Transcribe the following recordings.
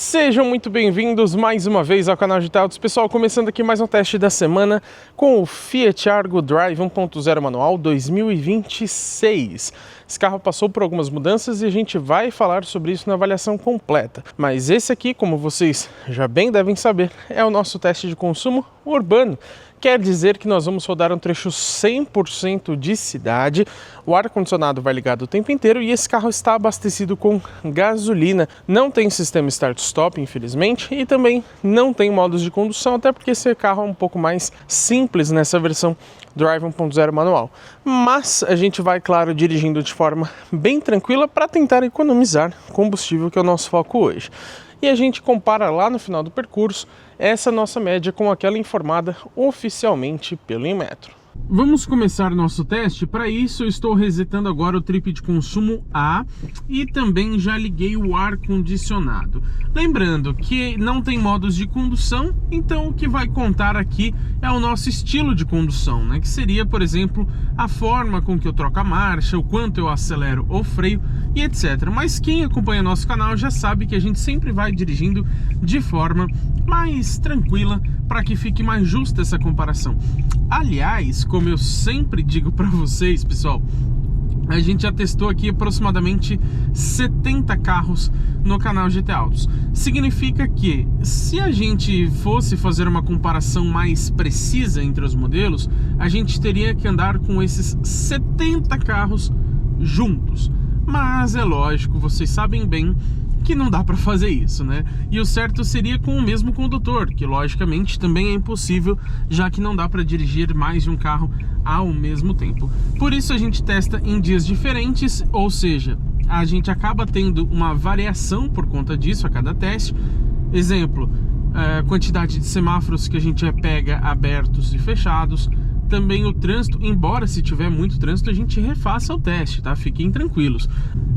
Sejam muito bem-vindos mais uma vez ao canal GT Autos. Pessoal, começando aqui mais um teste da semana com o Fiat Argo Drive 1.0 manual 2026. Esse carro passou por algumas mudanças e a gente vai falar sobre isso na avaliação completa. Mas esse aqui, como vocês já bem devem saber, é o nosso teste de consumo urbano. Quer dizer que nós vamos rodar um trecho 100% de cidade, o ar-condicionado vai ligado o tempo inteiro e esse carro está abastecido com gasolina. Não tem sistema start-stop, infelizmente, e também não tem modos de condução, até porque esse carro é um pouco mais simples nessa versão Drive 1.0 manual. Mas a gente vai, claro, dirigindo de forma bem tranquila para tentar economizar combustível, que é o nosso foco hoje. E a gente compara lá no final do percurso essa nossa média com aquela informada oficialmente pelo Inmetro. Vamos começar nosso teste. Para isso eu estou resetando agora o trip de consumo A e também já liguei o ar-condicionado. Lembrando que não tem modos de condução, então o que vai contar aqui é o nosso estilo de condução, né? Que seria, por exemplo, a forma com que eu troco a marcha, o quanto eu acelero ou freio e etc. Mas quem acompanha nosso canal já sabe que a gente sempre vai dirigindo de forma mais tranquila para que fique mais justa essa comparação. Aliás, como eu sempre digo para vocês, pessoal, a gente já testou aqui aproximadamente 70 carros no canal GT Autos. Significa que se a gente fosse fazer uma comparação mais precisa entre os modelos, a gente teria que andar com esses 70 carros juntos. Mas é lógico, vocês sabem bem que não dá para fazer isso, né? E o certo seria com o mesmo condutor, que logicamente também é impossível, já que não dá para dirigir mais de um carro ao mesmo tempo. Por isso a gente testa em dias diferentes, ou seja, a gente acaba tendo uma variação por conta disso a cada teste. Exemplo, a quantidade de semáforos que a gente pega abertos e fechados. Também o trânsito, embora se tiver muito trânsito a gente refaça o teste, tá? Fiquem tranquilos.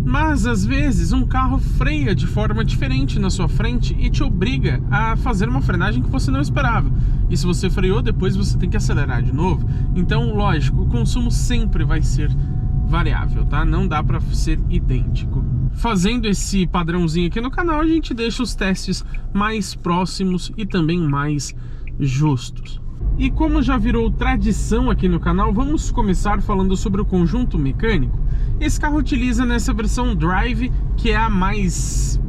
Mas às vezes um carro freia de forma diferente na sua frente e te obriga a fazer uma frenagem que você não esperava. E se você freou, depois você tem que acelerar de novo. Então, lógico, o consumo sempre vai ser variável, tá? Não dá para ser idêntico. Fazendo esse padrãozinho aqui no canal, a gente deixa os testes mais próximos e também mais justos. E como já virou tradição aqui no canal, vamos começar falando sobre o conjunto mecânico. Esse carro utiliza nessa versão Drive, que é a mais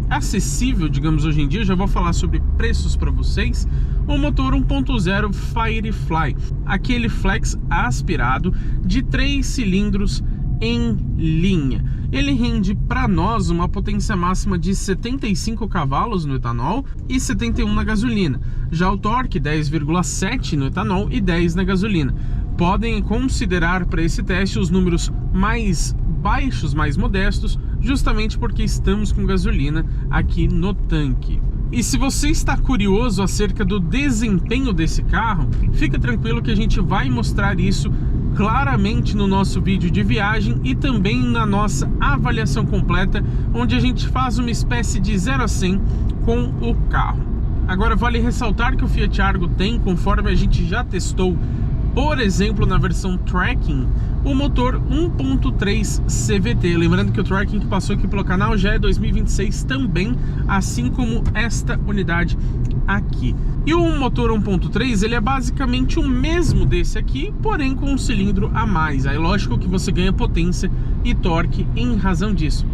acessível, digamos, hoje em dia. Eu já vou falar sobre preços para vocês. O motor 1.0 Firefly, aquele flex aspirado de 3 cilindros em linha. Ele rende para nós uma potência máxima de 75 cavalos no etanol e 71 na gasolina. Já o torque 10,7 no etanol e 10 na gasolina. Podem considerar para esse teste os números mais baixos, mais modestos, justamente porque estamos com gasolina aqui no tanque. E se você está curioso acerca do desempenho desse carro, fica tranquilo que a gente vai mostrar isso claramente no nosso vídeo de viagem e também na nossa avaliação completa, onde a gente faz uma espécie de 0 a 100 com o carro. Agora vale ressaltar que o Fiat Argo tem, conforme a gente já testou, por exemplo, na versão Tracking, o motor 1.3 CVT. Lembrando que o Tracking que passou aqui pelo canal já é 2026 também, assim como esta unidade aqui. E o motor 1.3, ele é basicamente o mesmo desse aqui, porém com um cilindro a mais. Aí lógico que você ganha potência e torque em razão disso.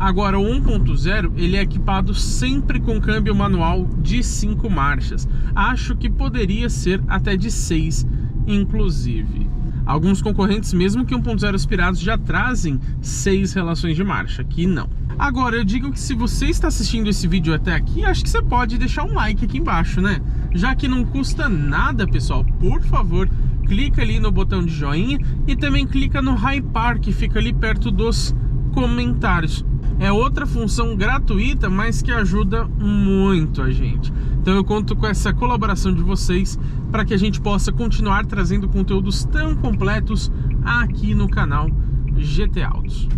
Agora o 1.0 ele é equipado sempre com câmbio manual de 5 marchas. Acho que poderia ser até de 6 inclusive. Alguns concorrentes, mesmo que 1.0 aspirados, já trazem 6 relações de marcha, aqui não. Agora eu digo que se você está assistindo esse vídeo até aqui, acho que você pode deixar um like aqui embaixo, né? Já que não custa nada, pessoal, por favor, clica ali no botão de joinha e também clica no hypar que fica ali perto dos comentários. É outra função gratuita, mas que ajuda muito a gente. Então eu conto com essa colaboração de vocês para que a gente possa continuar trazendo conteúdos tão completos aqui no canal GT Autos.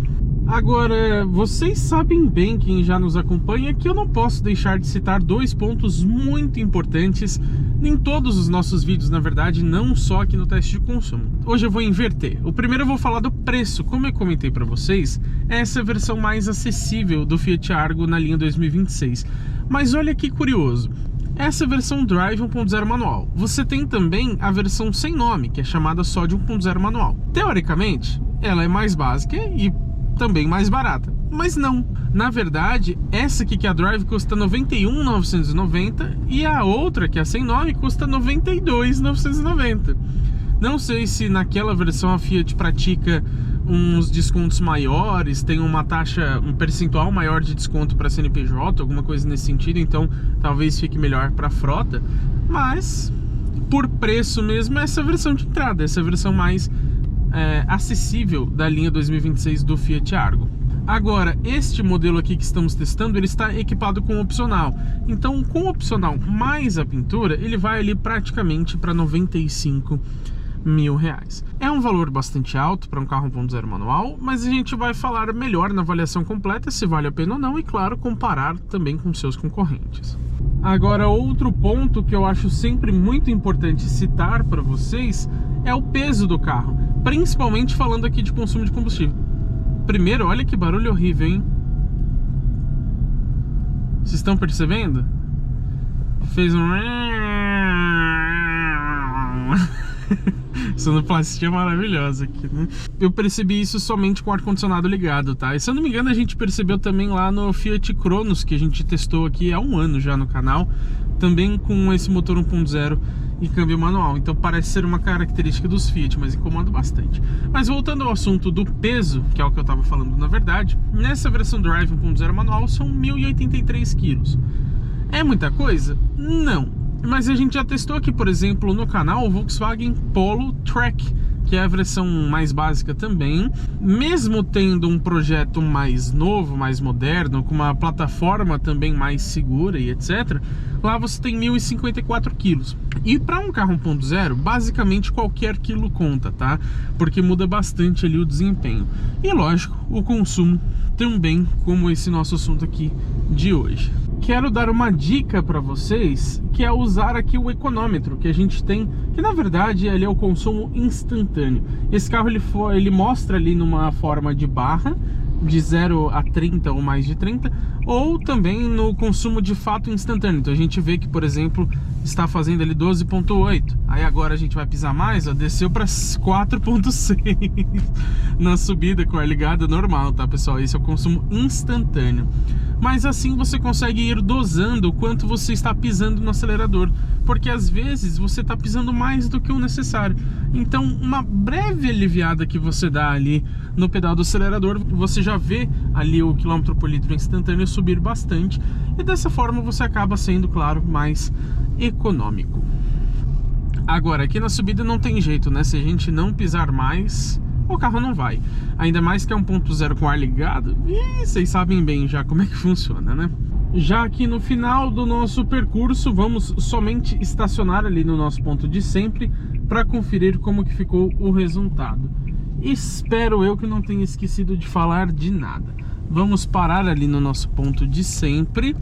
Agora, vocês sabem bem, quem já nos acompanha, que eu não posso deixar de citar dois pontos muito importantes em todos os nossos vídeos, na verdade, não só aqui no teste de consumo. Hoje eu vou inverter. O primeiro eu vou falar do preço. Como eu comentei para vocês, essa é a versão mais acessível do Fiat Argo na linha 2026. Mas olha que curioso. Essa é a versão Drive 1.0 manual. Você tem também a versão sem nome, que é chamada só de 1.0 manual. Teoricamente, ela é mais básica e também mais barata, mas não. Na verdade, essa aqui que é a Drive custa R$ 91.990 e a outra, que é a sem nome, custa R$ 92.990. Não sei se naquela versão a Fiat pratica uns descontos maiores, tem uma taxa, um percentual maior de desconto para CNPJ, alguma coisa nesse sentido, então talvez fique melhor para a frota, mas por preço mesmo, essa é a versão de entrada, essa é a versão mais acessível da linha 2026 do Fiat Argo. Agora, este modelo aqui que estamos testando, ele está equipado com opcional. Então, com o opcional mais a pintura, ele vai ali praticamente para R$ 95 mil. É um valor bastante alto para um carro 1.0 manual, mas a gente vai falar melhor na avaliação completa se vale a pena ou não e, claro, comparar também com seus concorrentes. Agora, outro ponto que eu acho sempre muito importante citar para vocês é o peso do carro, principalmente falando aqui de consumo de combustível. Primeiro, olha que barulho horrível, hein? Vocês estão percebendo? Fez um... sonoplastia maravilhosa aqui, né? Eu percebi isso somente com o ar-condicionado ligado, tá? E se eu não me engano, a gente percebeu também lá no Fiat Cronos, que a gente testou aqui há um ano já no canal, também com esse motor 1.0 e câmbio manual. Então parece ser uma característica dos Fiat, mas incomoda bastante. Mas voltando ao assunto do peso, que é o que eu estava falando na verdade, nessa versão Drive 1.0 manual são 1.083 quilos. É muita coisa? Não. Mas a gente já testou aqui, por exemplo, no canal o Volkswagen Polo Track, que é a versão mais básica também. Mesmo tendo um projeto mais novo, mais moderno, com uma plataforma também mais segura e etc., lá você tem 1.054 quilos. E para um carro 1.0, basicamente qualquer quilo conta, tá? Porque muda bastante ali o desempenho. E lógico, o consumo também, como esse nosso assunto aqui de hoje. Quero dar uma dica para vocês, que é usar aqui o econômetro que a gente tem, que na verdade ele é o consumo instantâneo. Esse carro ele mostra ali numa forma de barra, de 0 a 30 ou mais de 30, ou também no consumo de fato instantâneo. Então a gente vê que, por exemplo, está fazendo ali 12.8, aí agora a gente vai pisar mais, ó, desceu para 4.6 na subida com ar ligado normal, tá pessoal? Esse é o consumo instantâneo. Mas assim você consegue ir dosando o quanto você está pisando no acelerador, porque às vezes você está pisando mais do que o necessário. Então uma breve aliviada que você dá ali no pedal do acelerador, você já vê ali o quilômetro por litro instantâneo subir bastante, e dessa forma você acaba sendo, claro, mais econômico. Agora, aqui na subida não tem jeito, né? Se a gente não pisar mais, o carro não vai. Ainda mais que é 1.0 com ar ligado, e vocês sabem bem já como é que funciona, né? Já aqui no final do nosso percurso, vamos somente estacionar ali no nosso ponto de sempre para conferir como que ficou o resultado. Espero eu que não tenha esquecido de falar de nada. Vamos parar ali no nosso ponto de sempre,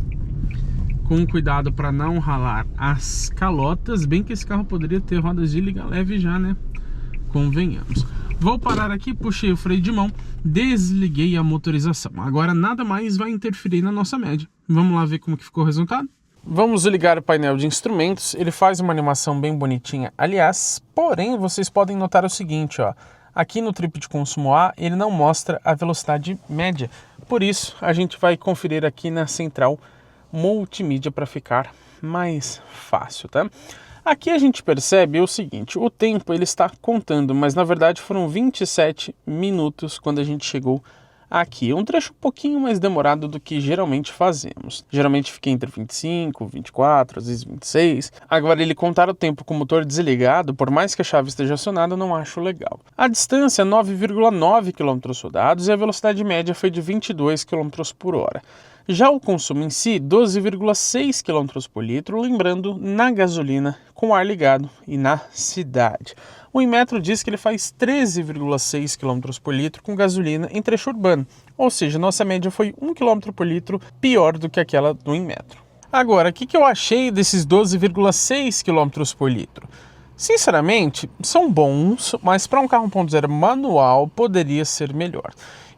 com cuidado para não ralar as calotas, bem que esse carro poderia ter rodas de liga leve já, né? Convenhamos. Vou parar aqui, puxei o freio de mão, desliguei a motorização. Agora nada mais vai interferir na nossa média. Vamos lá ver como que ficou o resultado? Vamos ligar o painel de instrumentos. Ele faz uma animação bem bonitinha, aliás, porém vocês podem notar o seguinte, ó. Aqui no trip de consumo A, ele não mostra a velocidade média. Por isso, a gente vai conferir aqui na central multimídia para ficar mais fácil, tá? Aqui a gente percebe o seguinte, o tempo ele está contando, mas na verdade foram 27 minutos quando a gente chegou aqui. Um trecho um pouquinho mais demorado do que geralmente fazemos. Geralmente fica entre 25, 24, às vezes 26. Agora, ele contar o tempo com o motor desligado, por mais que a chave esteja acionada, eu não acho legal. A distância é 9,9 km rodados e a velocidade média foi de 22 km por hora. Já o consumo em si, 12,6 km por litro, lembrando, na gasolina, com ar ligado e na cidade. O Inmetro diz que ele faz 13,6 km por litro com gasolina em trecho urbano, ou seja, nossa média foi 1 km por litro pior do que aquela do Inmetro. Agora, o que eu achei desses 12,6 km por litro? Sinceramente, são bons, mas para um carro 1.0 manual poderia ser melhor.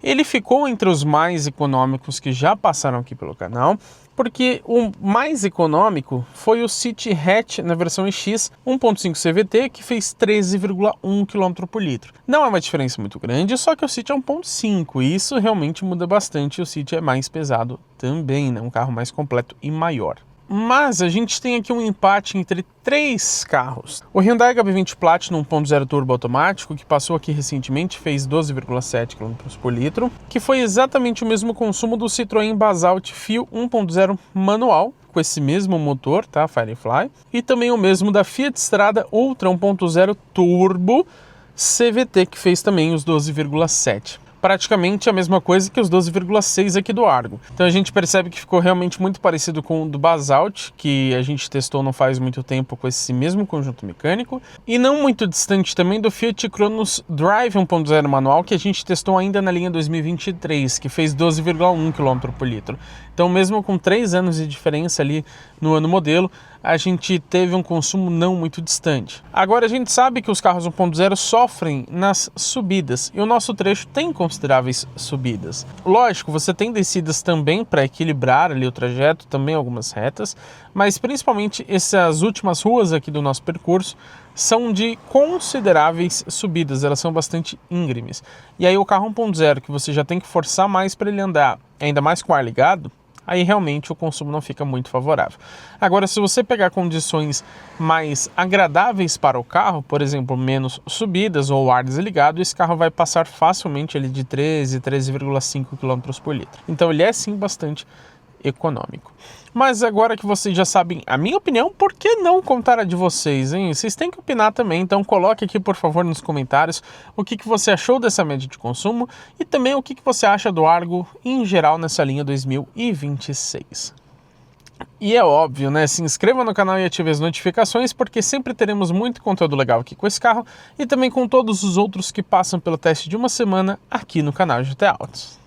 Ele ficou entre os mais econômicos que já passaram aqui pelo canal, porque o mais econômico foi o City Hatch na versão X 1.5 CVT, que fez 13,1 km por litro. Não é uma diferença muito grande, só que o City é 1.5 e isso realmente muda bastante. O City é mais pesado também, né? Um carro mais completo e maior. Mas a gente tem aqui um empate entre três carros. O Hyundai HB20 Platinum 1.0 turbo automático, que passou aqui recentemente, fez 12,7 km por litro, que foi exatamente o mesmo consumo do Citroën Basalt Fio 1.0 manual, com esse mesmo motor, tá? Firefly, e também o mesmo da Fiat Strada Ultra 1.0 turbo CVT, que fez também os 12,7. Praticamente a mesma coisa que os 12,6 aqui do Argo. Então a gente percebe que ficou realmente muito parecido com o do Basalt, que a gente testou não faz muito tempo com esse mesmo conjunto mecânico, e não muito distante também do Fiat Cronos Drive 1.0 manual, que a gente testou ainda na linha 2023, que fez 12,1 km por litro. Então mesmo com 3 anos de diferença ali no ano modelo, a gente teve um consumo não muito distante. Agora a gente sabe que os carros 1.0 sofrem nas subidas, e o nosso trecho tem consideráveis subidas. Lógico, você tem descidas também para equilibrar ali o trajeto, também algumas retas, mas principalmente essas últimas ruas aqui do nosso percurso são de consideráveis subidas, elas são bastante íngremes. E aí o carro 1.0, que você já tem que forçar mais para ele andar, ainda mais com o ar ligado, aí realmente o consumo não fica muito favorável. Agora, se você pegar condições mais agradáveis para o carro, por exemplo, menos subidas ou ar desligado, esse carro vai passar facilmente ali de 13,5 km por litro. Então ele é sim bastante econômico. Mas agora que vocês já sabem a minha opinião, por que não contar a de vocês, hein? Vocês têm que opinar também, então coloque aqui por favor nos comentários o que você achou dessa média de consumo e também o que você acha do Argo em geral nessa linha 2026. E é óbvio, né? Se inscreva no canal e ative as notificações, porque sempre teremos muito conteúdo legal aqui com esse carro e também com todos os outros que passam pelo teste de uma semana aqui no canal GT Autos.